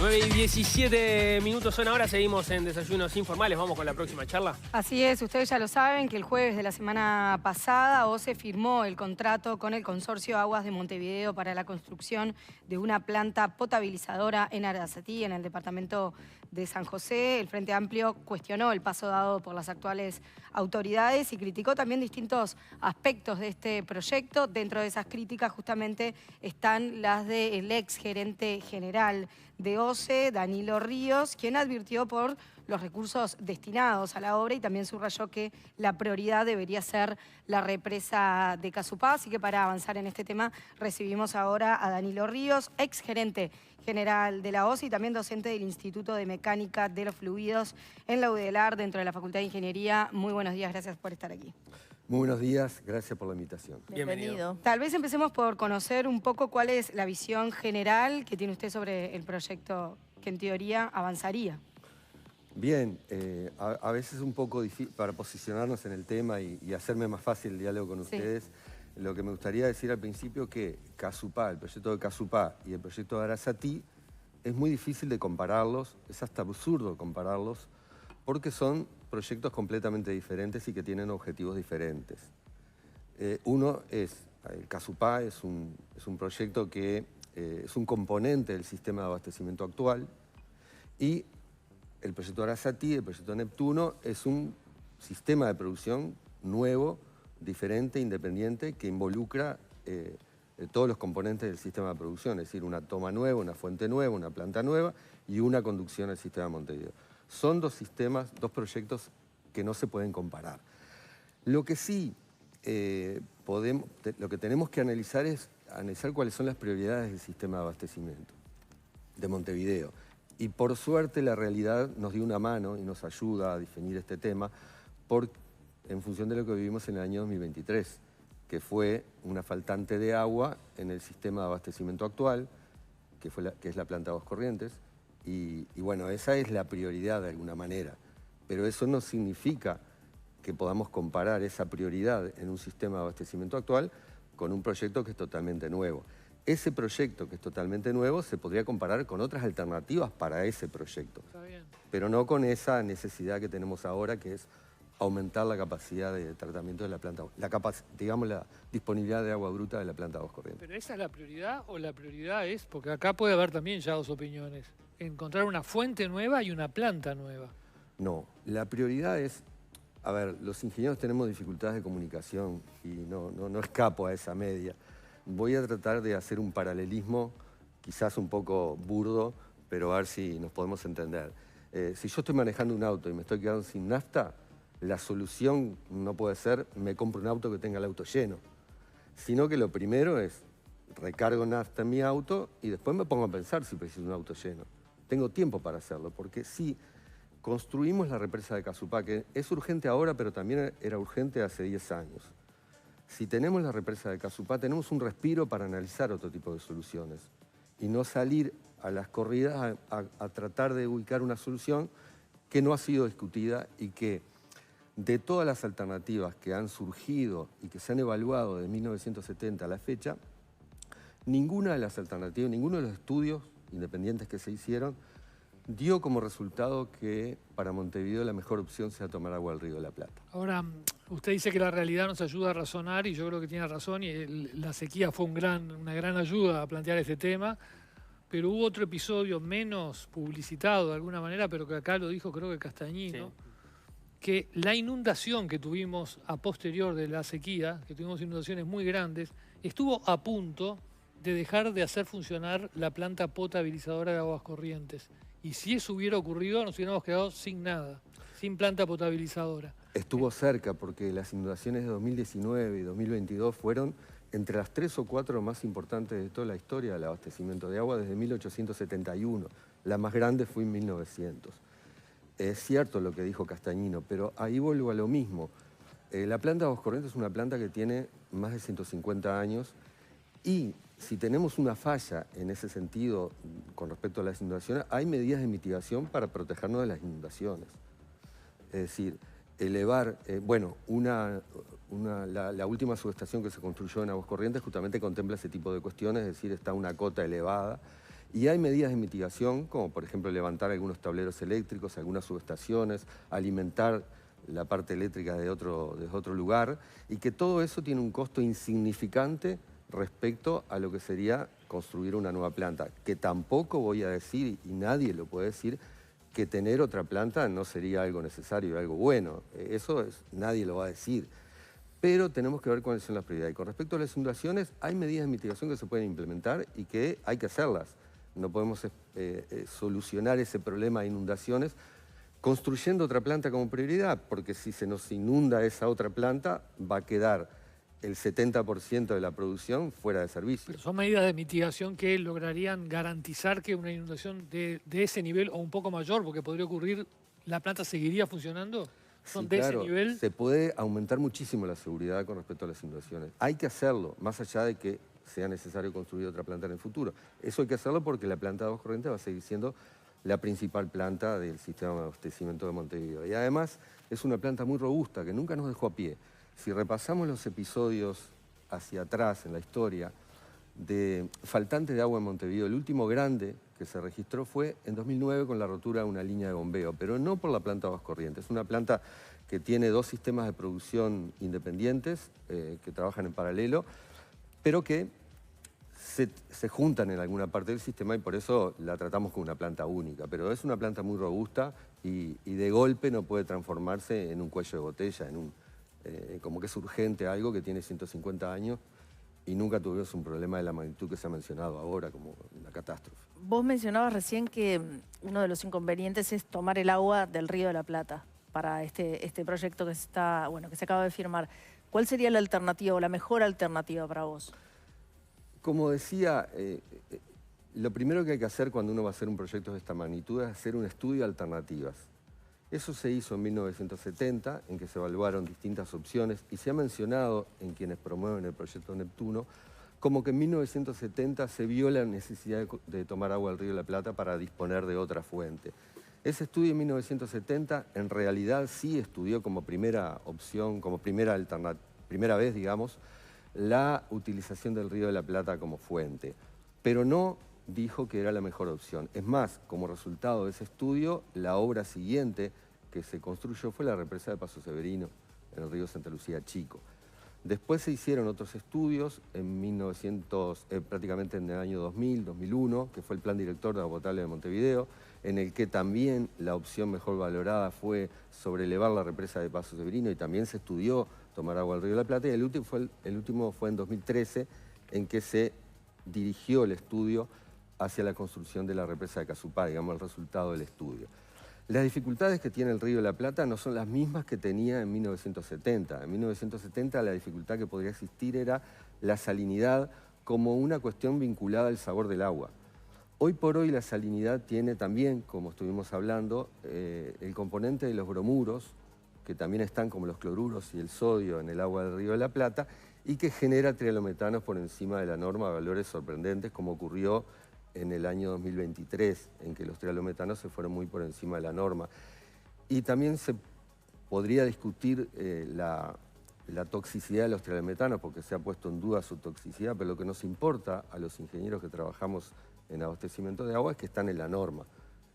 9:17 son ahora, seguimos en Desayunos Informales, vamos con la próxima charla. Así es, ustedes ya lo saben que el jueves de la semana pasada OCE firmó el contrato con el Consorcio Aguas de Montevideo para la construcción de una planta potabilizadora en Arasatí, en el departamento de San José. El Frente Amplio cuestionó el paso dado por las actuales autoridades y criticó también distintos aspectos de este proyecto. Dentro de esas críticas justamente están las del ex gerente general de OCE, Danilo Ríos, quien advirtió por los recursos destinados a la obra y también subrayó que la prioridad debería ser la represa de Casupá. Así que para avanzar en este tema recibimos ahora a Danilo Ríos, ex gerente general de la OCE y también docente del Instituto de Mecánica de los Fluidos en la UDELAR, dentro de la Facultad de Ingeniería. Muy buenos días, gracias por estar aquí. Muy buenos días, gracias por la invitación. Bienvenido. Tal vez empecemos por conocer un poco cuál es la visión general que tiene usted sobre el proyecto que en teoría avanzaría. Bien, a veces es un poco difícil para posicionarnos en el tema y hacerme más fácil el diálogo con ustedes. Lo que me gustaría decir al principio que Casupá, el proyecto de Casupá y el proyecto de Arasatí, es muy difícil de compararlos, es hasta absurdo compararlos, porque son proyectos completamente diferentes y que tienen objetivos diferentes. Uno es, el Casupá es un proyecto que es un componente del sistema de abastecimiento actual y el proyecto Arasatí, el proyecto Neptuno, es un sistema de producción nuevo, diferente, independiente, que involucra todos los componentes del sistema de producción, es decir, una toma nueva, una fuente nueva, una planta nueva y una conducción al sistema de Montevideo. Son dos sistemas, dos proyectos que no se pueden comparar. Lo que sí lo que tenemos que analizar es analizar cuáles son las prioridades del sistema de abastecimiento de Montevideo. Y por suerte la realidad nos dio una mano y nos ayuda a definir este tema en función de lo que vivimos en el año 2023, que fue una faltante de agua en el sistema de abastecimiento actual, que es la planta Aguas Corrientes. Y bueno, esa es la prioridad de alguna manera, pero eso no significa que podamos comparar esa prioridad en un sistema de abastecimiento actual con un proyecto que es totalmente nuevo. Ese proyecto que es totalmente nuevo se podría comparar con otras alternativas para ese proyecto, pero no con esa necesidad que tenemos ahora, que es aumentar la capacidad de tratamiento de la planta, digamos la disponibilidad de agua bruta de la planta Aguas Corrientes. ¿Pero esa es la prioridad o la prioridad es, porque acá puede haber también ya dos opiniones, encontrar una fuente nueva y una planta nueva? No, la prioridad es, a ver, los ingenieros tenemos dificultades de comunicación y no escapo a esa media. Voy a tratar de hacer un paralelismo, quizás un poco burdo, pero a ver si nos podemos entender. Si yo estoy manejando un auto y me estoy quedando sin nafta, la solución no puede ser me compro un auto que tenga el auto lleno, sino que lo primero es recargo nafta en mi auto y después me pongo a pensar si preciso un auto lleno. Tengo tiempo para hacerlo, porque si construimos la represa de Casupá, que es urgente ahora, pero también era urgente hace 10 años. Si tenemos la represa de Casupá, tenemos un respiro para analizar otro tipo de soluciones y no salir a las corridas a tratar de ubicar una solución que no ha sido discutida y que de todas las alternativas que han surgido y que se han evaluado de 1970 a la fecha, ninguna de las alternativas, ninguno de los estudios independientes que se hicieron dio como resultado que para Montevideo la mejor opción sea tomar agua del Río de la Plata. Ahora, usted dice que la realidad nos ayuda a razonar y yo creo que tiene razón y la sequía fue una gran ayuda a plantear este tema, pero hubo otro episodio menos publicitado de alguna manera, pero que acá lo dijo creo que Castañino, que la inundación que tuvimos a posterior de la sequía, que tuvimos inundaciones muy grandes, estuvo a punto de dejar de hacer funcionar la planta potabilizadora de Aguas Corrientes. Y si eso hubiera ocurrido, nos hubiéramos quedado sin nada, sin planta potabilizadora. Estuvo cerca porque las inundaciones de 2019 y 2022 fueron entre las 3 o 4 más importantes de toda la historia del abastecimiento de agua desde 1871. La más grande fue en 1900. Es cierto lo que dijo Castañino, pero ahí vuelvo a lo mismo. La planta de Aguas Corrientes es una planta que tiene más de 150 años y si tenemos una falla en ese sentido con respecto a las inundaciones, hay medidas de mitigación para protegernos de las inundaciones. Es decir, elevar, la última subestación que se construyó en Aguas Corrientes justamente contempla ese tipo de cuestiones, es decir, está una cota elevada Y hay medidas de mitigación, como por ejemplo levantar algunos tableros eléctricos, algunas subestaciones, alimentar la parte eléctrica de otro lugar, y que todo eso tiene un costo insignificante respecto a lo que sería construir una nueva planta, que tampoco voy a decir, y nadie lo puede decir, que tener otra planta no sería algo necesario, algo bueno. Nadie lo va a decir. Pero tenemos que ver cuáles son las prioridades. Y con respecto a las inundaciones, hay medidas de mitigación que se pueden implementar y que hay que hacerlas. No podemos solucionar ese problema de inundaciones construyendo otra planta como prioridad, porque si se nos inunda esa otra planta, va a quedar el 70% de la producción fuera de servicio. Pero son medidas de mitigación que lograrían garantizar que una inundación de ese nivel o un poco mayor, porque podría ocurrir, ¿la planta seguiría funcionando? ¿Son Sí, de claro, ese nivel? se puede aumentar muchísimo la seguridad con respecto a las inundaciones. Hay que hacerlo, más allá de que sea necesario construir otra planta en el futuro. Eso hay que hacerlo porque la planta de aguas corrientes va a seguir siendo la principal planta del sistema de abastecimiento de Montevideo. Y además es una planta muy robusta que nunca nos dejó a pie. Si repasamos los episodios hacia atrás en la historia de faltante de agua en Montevideo, el último grande que se registró fue en 2009 con la rotura de una línea de bombeo, pero no por la planta de aguas corrientes. Es una planta que tiene dos sistemas de producción independientes que trabajan en paralelo, pero que se juntan en alguna parte del sistema y por eso la tratamos como una planta única. Pero es una planta muy robusta y de golpe no puede transformarse en un cuello de botella, como que es urgente algo que tiene 150 años y nunca tuvimos un problema de la magnitud que se ha mencionado ahora, como una catástrofe. Vos mencionabas recién que uno de los inconvenientes es tomar el agua del Río de la Plata para este proyecto que se acaba de firmar. ¿Cuál sería la alternativa o la mejor alternativa para vos? Como decía, lo primero que hay que hacer cuando uno va a hacer un proyecto de esta magnitud es hacer un estudio de alternativas. Eso se hizo en 1970, en que se evaluaron distintas opciones, y se ha mencionado en quienes promueven el proyecto Neptuno, como que en 1970 se vio la necesidad de tomar agua del Río de la Plata para disponer de otra fuente. Ese estudio en 1970 en realidad sí estudió como primera opción, como primera vez, digamos, la utilización del Río de la Plata como fuente, pero no dijo que era la mejor opción. Es más, como resultado de ese estudio, la obra siguiente que se construyó fue la represa de Paso Severino, en el río Santa Lucía Chico. Después se hicieron otros estudios prácticamente en el año 2000, 2001, que fue el Plan Director de Agua Potable de Montevideo, en el que también la opción mejor valorada fue sobrelevar la represa de Paso Severino y también se estudió tomar agua del Río de la Plata, y el último fue en 2013, en que se dirigió el estudio hacia la construcción de la represa de Casupá, digamos, el resultado del estudio. Las dificultades que tiene el Río de la Plata no son las mismas que tenía en 1970. En 1970 la dificultad que podría existir era la salinidad como una cuestión vinculada al sabor del agua. Hoy por hoy la salinidad tiene también, como estuvimos hablando, el componente de los bromuros, que también están como los cloruros y el sodio en el agua del Río de la Plata, y que genera trialometanos por encima de la norma a valores sorprendentes, como ocurrió en el año 2023, en que los trialometanos se fueron muy por encima de la norma. Y también se podría discutir la toxicidad de los trialometanos, porque se ha puesto en duda su toxicidad, pero lo que nos importa a los ingenieros que trabajamos en abastecimiento de agua es que están en la norma.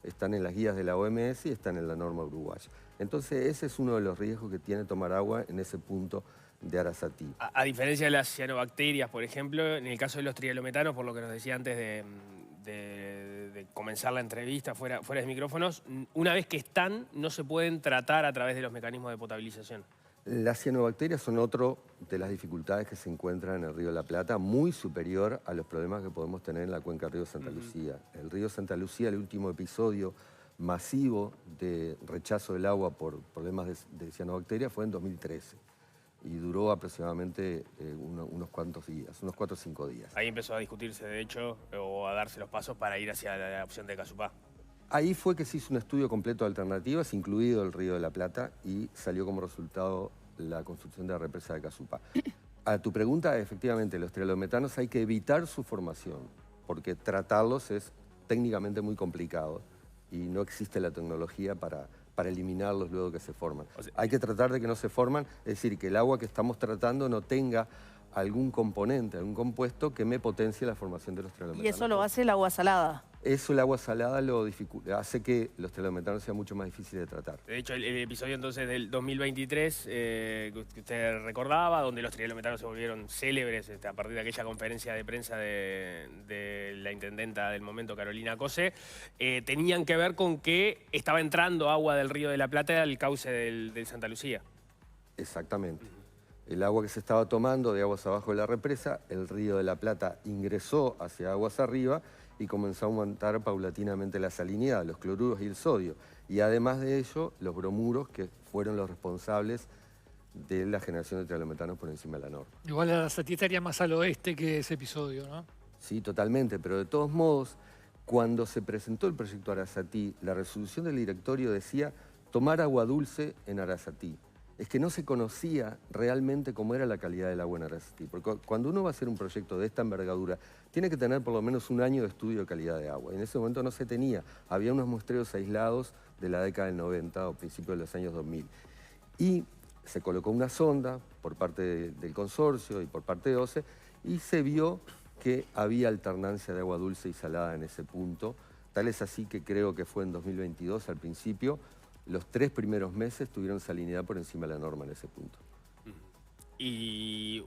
Están en las guías de la OMS y están en la norma uruguaya. Entonces ese es uno de los riesgos que tiene tomar agua en ese punto de Arasatí. A diferencia de las cianobacterias, por ejemplo, en el caso de los trialometanos, por lo que nos decía antes de comenzar la entrevista fuera de micrófonos, una vez que están, no se pueden tratar a través de los mecanismos de potabilización. Las cianobacterias son otro de las dificultades que se encuentran en el Río de la Plata, muy superior a los problemas que podemos tener en la cuenca del río Santa Lucía. El río Santa Lucía, el último episodio masivo de rechazo del agua por problemas de cianobacterias fue en 2013 y duró aproximadamente unos cuantos días, unos 4 o 5 días. Ahí empezó a discutirse, de hecho, o a darse los pasos para ir hacia la opción de Casupá. Ahí fue que se hizo un estudio completo de alternativas, incluido el Río de la Plata, y salió como resultado la construcción de la represa de Casupá. A tu pregunta, efectivamente, los trialometanos hay que evitar su formación, porque tratarlos es técnicamente muy complicado y no existe la tecnología para eliminarlos luego que se forman. O sea, hay que tratar de que no se forman, es decir, que el agua que estamos tratando no tenga algún componente, algún compuesto que me potencie la formación de los trialometanos. ¿Y eso lo hace el agua salada? Eso, el agua salada, hace que los teleometanos sean mucho más difíciles de tratar. De hecho, el episodio entonces del 2023 que usted recordaba, donde los trialometanos se volvieron célebres a partir de aquella conferencia de prensa de la intendenta del momento, Carolina Cose, tenían que ver con que estaba entrando agua del Río de la Plata al cauce del Santa Lucía. Exactamente. El agua que se estaba tomando de aguas abajo de la represa, el Río de la Plata ingresó hacia aguas arriba y comenzó a aumentar paulatinamente la salinidad, los cloruros y el sodio. Y además de ello, los bromuros, que fueron los responsables de la generación de trialometanos por encima de la norma. Igual Arasatí estaría más al oeste que ese episodio, ¿no? Sí, totalmente, pero de todos modos, cuando se presentó el proyecto Arasatí, la resolución del directorio decía tomar agua dulce en Arasatí. Es que no se conocía realmente cómo era la calidad del agua en Arasatí. Porque cuando uno va a hacer un proyecto de esta envergadura, tiene que tener por lo menos un año de estudio de calidad de agua. Y en ese momento no se tenía. Había unos muestreos aislados de la década del 90 o principios de los años 2000. Y se colocó una sonda por parte del consorcio y por parte de OCE y se vio que había alternancia de agua dulce y salada en ese punto. Tal es así que creo que fue en 2022 al principio. Los 3 primeros meses tuvieron salinidad por encima de la norma en ese punto. Y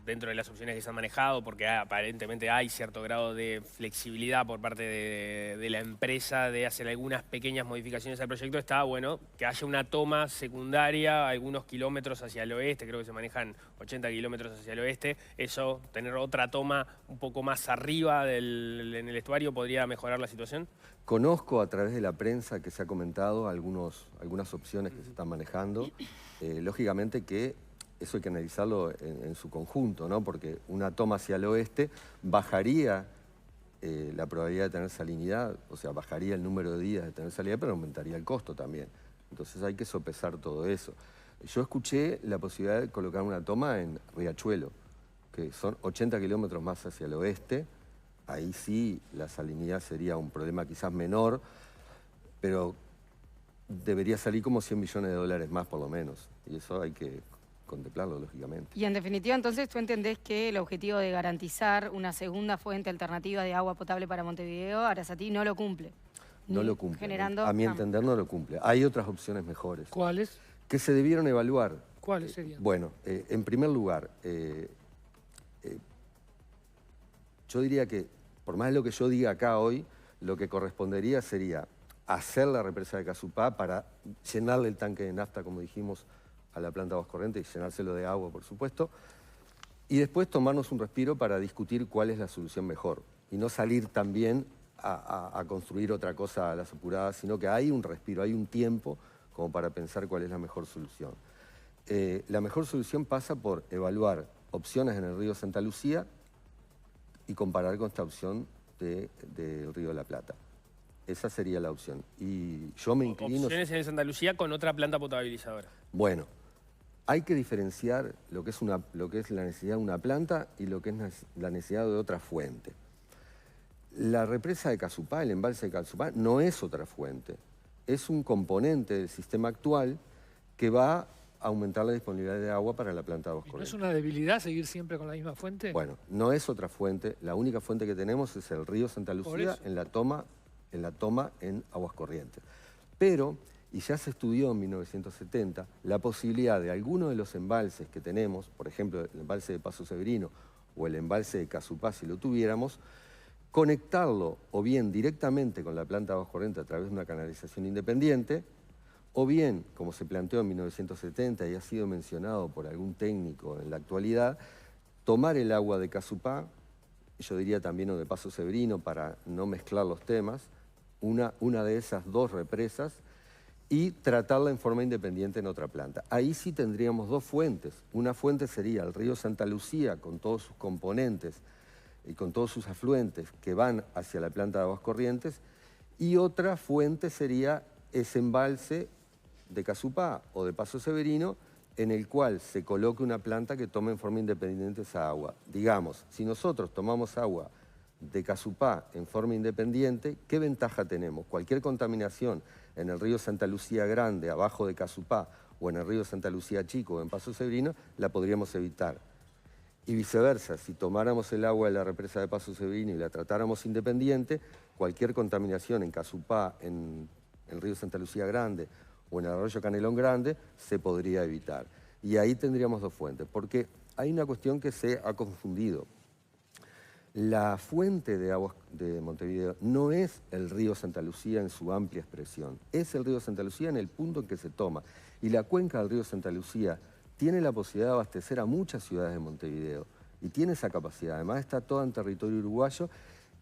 dentro de las opciones que se han manejado, porque aparentemente hay cierto grado de flexibilidad por parte de la empresa de hacer algunas pequeñas modificaciones al proyecto, está bueno que haya una toma secundaria algunos kilómetros hacia el oeste, creo que se manejan 80 kilómetros hacia el oeste. Eso, tener otra toma un poco más arriba en el estuario, ¿podría mejorar la situación? Conozco a través de la prensa que se ha comentado algunas opciones que se están manejando. Lógicamente que eso hay que analizarlo en su conjunto, ¿no? Porque una toma hacia el oeste bajaría la probabilidad de tener salinidad, o sea, bajaría el número de días de tener salinidad, pero aumentaría el costo también. Entonces hay que sopesar todo eso. Yo escuché la posibilidad de colocar una toma en Riachuelo, que son 80 kilómetros más hacia el oeste. Ahí sí la salinidad sería un problema quizás menor, pero debería salir como 100 millones de dólares más por lo menos. Y eso hay que contemplarlo, lógicamente. Y en definitiva, entonces, ¿tú entendés que el objetivo de garantizar una segunda fuente alternativa de agua potable para Montevideo, Arasatí no lo cumple? No lo cumple. Generando... A mi entender no lo cumple. Hay otras opciones mejores. ¿Cuáles? Que se debieron evaluar. ¿Cuáles serían? Bueno, en primer lugar, yo diría que, por más de lo que yo diga acá hoy, lo que correspondería sería hacer la represa de Casupá para llenarle el tanque de nafta, como dijimos, a la planta Aguas Corrientes y llenárselo de agua, por supuesto, y después tomarnos un respiro para discutir cuál es la solución mejor y no salir también a construir otra cosa a las apuradas, sino que hay un respiro, hay un tiempo como para pensar cuál es la mejor solución. La mejor solución pasa por evaluar opciones en el río Santa Lucía y comparar con esta opción del río de la Plata. Esa sería la opción. Y yo me inclino... Opciones en Santa Lucía con otra planta potabilizadora. Bueno, hay que diferenciar lo que es la necesidad de una planta y lo que es la necesidad de otra fuente. La represa de Casupá, el embalse de Casupá, no es otra fuente. Es un componente del sistema actual que va a aumentar la disponibilidad de agua para la planta de Aguas Corrientes. ¿No es una debilidad seguir siempre con la misma fuente? Bueno, no es otra fuente. La única fuente que tenemos es el río Santa Lucía en la toma en Aguas Corrientes. Pero, y ya se estudió en 1970, la posibilidad de alguno de los embalses que tenemos, por ejemplo, el embalse de Paso Severino o el embalse de Casupá, si lo tuviéramos, conectarlo o bien directamente con la planta de Aguas Corrientes a través de una canalización independiente, o bien, como se planteó en 1970 y ha sido mencionado por algún técnico en la actualidad, tomar el agua de Casupá, yo diría también o de Paso Severino para no mezclar los temas, una de esas dos represas, y tratarla en forma independiente en otra planta. Ahí sí tendríamos dos fuentes. Una fuente sería el río Santa Lucía con todos sus componentes y con todos sus afluentes que van hacia la planta de Aguas Corrientes, y otra fuente sería ese embalse de Casupá o de Paso Severino en el cual se coloque una planta que tome en forma independiente esa agua. Digamos, si nosotros tomamos agua de Casupá en forma independiente, ¿qué ventaja tenemos? Cualquier contaminación en el río Santa Lucía Grande, abajo de Casupá, o en el río Santa Lucía Chico o en Paso Severino, la podríamos evitar. Y viceversa, si tomáramos el agua de la represa de Paso Severino y la tratáramos independiente, cualquier contaminación en Casupá, en el río Santa Lucía Grande o en el arroyo Canelón Grande, se podría evitar. Y ahí tendríamos dos fuentes, porque hay una cuestión que se ha confundido. La fuente de aguas de Montevideo no es el río Santa Lucía en su amplia expresión, es el río Santa Lucía en el punto en que se toma. Y la cuenca del río Santa Lucía tiene la posibilidad de abastecer a muchas ciudades de Montevideo y tiene esa capacidad. Además está todo en territorio uruguayo.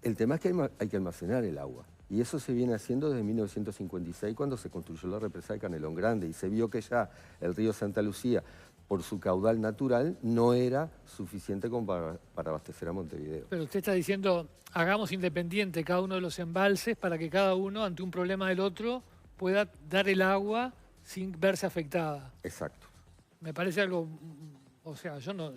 El tema es que hay que almacenar el agua. Y eso se viene haciendo desde 1956, cuando se construyó la represa de Canelón Grande. Y se vio que ya el río Santa Lucía, por su caudal natural, no era suficiente como para abastecer a Montevideo. Pero usted está diciendo, hagamos independiente cada uno de los embalses para que cada uno, ante un problema del otro, pueda dar el agua sin verse afectada. Exacto. Me parece algo... O sea, yo no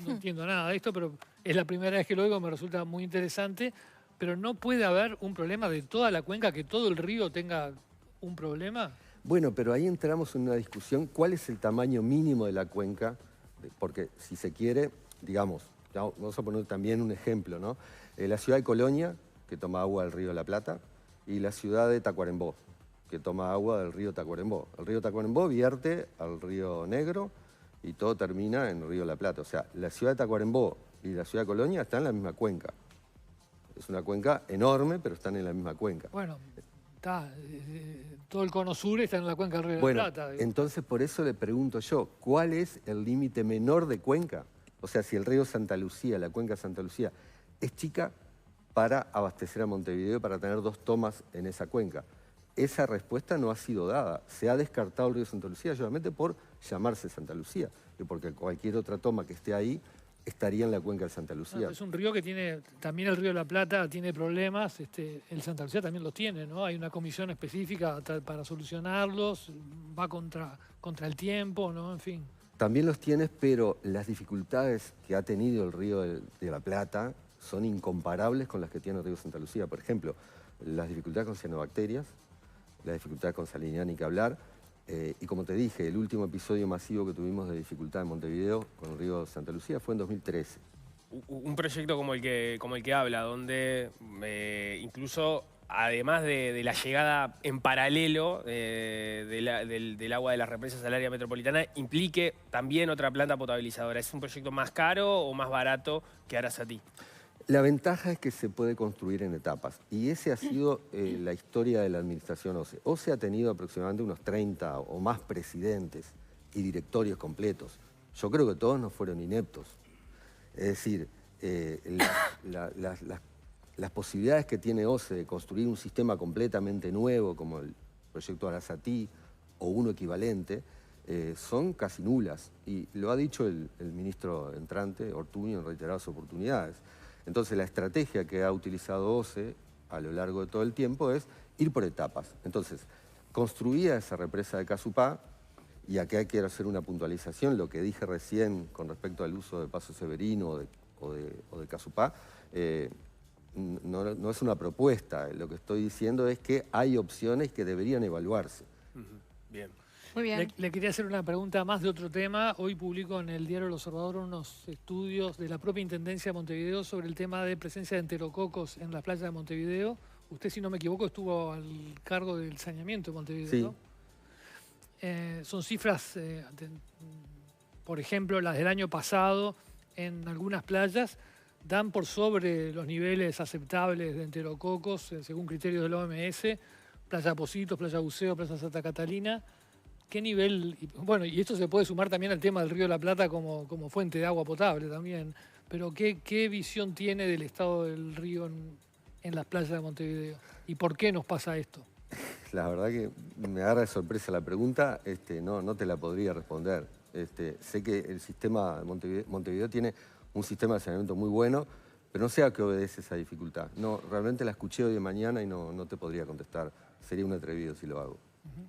entiendo nada de esto, pero es la primera vez que lo oigo, me resulta muy interesante. Pero ¿no puede haber un problema de toda la cuenca, que todo el río tenga un problema? Bueno, pero ahí entramos en una discusión, ¿cuál es el tamaño mínimo de la cuenca? Porque si se quiere, digamos, vamos a poner también un ejemplo, ¿no? La ciudad de Colonia, que toma agua del río de la Plata, y la ciudad de Tacuarembó, que toma agua del río Tacuarembó. El río Tacuarembó vierte al río Negro y todo termina en el río de la Plata. O sea, la ciudad de Tacuarembó y la ciudad de Colonia están en la misma cuenca. Es una cuenca enorme, pero están en la misma cuenca. Bueno, está, todo el cono sur está en la cuenca del río de la Plata. Digo. Entonces por eso le pregunto yo, ¿cuál es el límite menor de cuenca? O sea, si el río Santa Lucía, la cuenca Santa Lucía, es chica para abastecer a Montevideo, para tener 2 tomas en esa cuenca. Esa respuesta no ha sido dada. Se ha descartado el río Santa Lucía solamente por llamarse Santa Lucía, y porque cualquier otra toma que esté ahí estaría en la cuenca de Santa Lucía. No, es un río que tiene, también el río de la Plata tiene problemas, el Santa Lucía también los tiene, ¿no? Hay una comisión específica para solucionarlos, va contra el tiempo, ¿no? En fin. También los tienes, pero las dificultades que ha tenido el río de la Plata son incomparables con las que tiene el río Santa Lucía. Por ejemplo, las dificultades con cianobacterias, las dificultades con salinidad, ni que hablar. Y como te dije, el último episodio masivo que tuvimos de dificultad en Montevideo con el río Santa Lucía fue en 2013. Un proyecto como el que habla, donde incluso, además de la llegada en paralelo del agua de las represas al área metropolitana, implique también otra planta potabilizadora. ¿Es un proyecto más caro o más barato que Arasatí? La ventaja es que se puede construir en etapas, y esa ha sido la historia de la administración OCE. OCE ha tenido aproximadamente unos 30 o más presidentes y directorios completos. Yo creo que todos no fueron ineptos. Es decir, las posibilidades que tiene OCE de construir un sistema completamente nuevo, como el proyecto Arasatí o uno equivalente, son casi nulas. Y lo ha dicho el ministro entrante, Ortuño, en reiteradas oportunidades. Entonces la estrategia que ha utilizado OCE a lo largo de todo el tiempo es ir por etapas. Entonces, construía esa represa de Casupá, y acá quiero hacer una puntualización, lo que dije recién con respecto al uso de Paso Severino o de Casupá, no es una propuesta, lo que estoy diciendo es que hay opciones que deberían evaluarse. Bien. Muy bien. Le quería hacer una pregunta más de otro tema. Hoy publico en el diario El Observador unos estudios de la propia Intendencia de Montevideo sobre el tema de presencia de enterococos en las playas de Montevideo. Usted, si no me equivoco, estuvo al cargo del saneamiento de Montevideo, Sí. ¿no? Son cifras, por ejemplo, las del año pasado, en algunas playas, dan por sobre los niveles aceptables de enterococos, según criterios del OMS, Playa Positos, Playa Buceo, Playa Santa Catalina. ¿Qué nivel? Bueno, y esto se puede sumar también al tema del río de la Plata como fuente de agua potable también. Pero ¿qué visión tiene del estado del río en las playas de Montevideo? ¿Y por qué nos pasa esto? La verdad que me agarra de sorpresa la pregunta, no te la podría responder. Sé que el sistema de Montevideo tiene un sistema de saneamiento muy bueno, pero no sé a qué obedece esa dificultad. No, realmente la escuché hoy de mañana y no te podría contestar. Sería un atrevido si lo hago.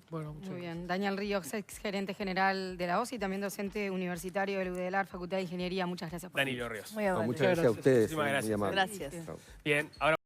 Bueno, muchas Muy gracias. bien. Daniel Ríos, ex gerente general de la OCE y también docente universitario del UDELAR, Facultad de Ingeniería. Muchas gracias por Danilo Ríos. Muy amable. Muchas gracias a ustedes. Muchísimas gracias. Muy amable. Gracias. Chao. Bien, ahora...